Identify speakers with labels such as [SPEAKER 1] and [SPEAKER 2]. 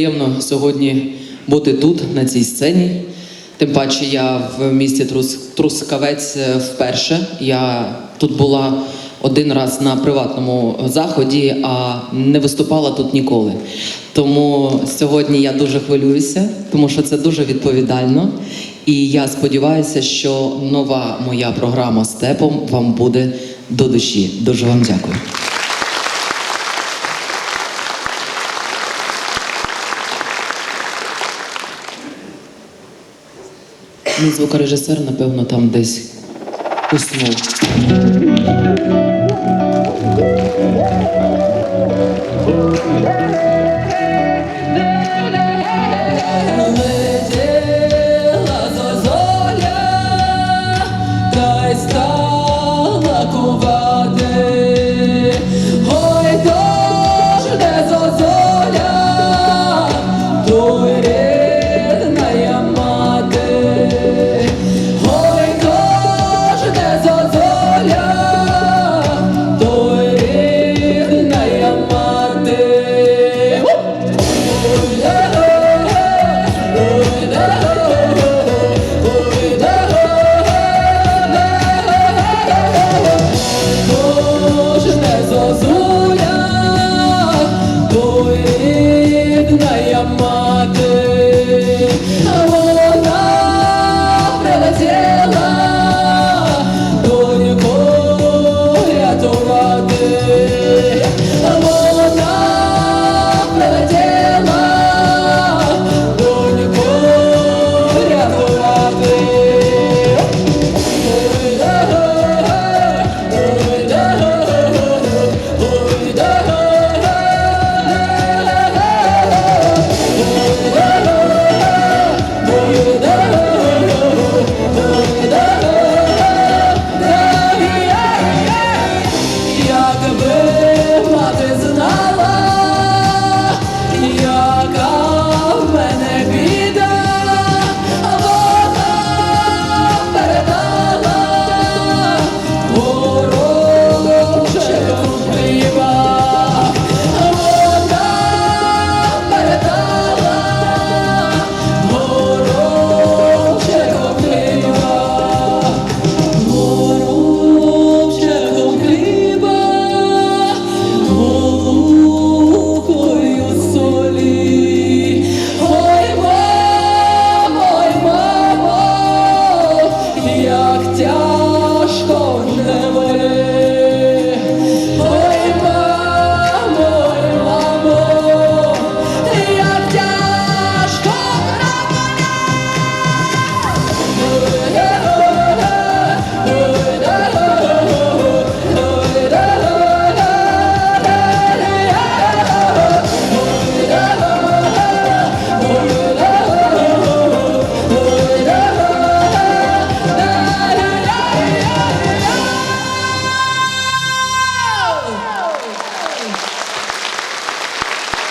[SPEAKER 1] Приємно сьогодні бути тут, на цій сцені. Тим паче я в місті Трускавець вперше. Я тут була один раз на приватному заході, а не виступала тут ніколи. Тому сьогодні я дуже хвилююся, тому що це дуже відповідально. І я сподіваюся, що нова моя програма «Степом» вам буде до душі. Дуже вам дякую. Мій звукорежисер, напевно, там десь уснув. Летіла зозуля, та й стала кувати. Ой, то ж не зозуля, то й рідна мати. Ой, то ж не зозуля, то й рідна мати. Зозуля, то й рідна мати.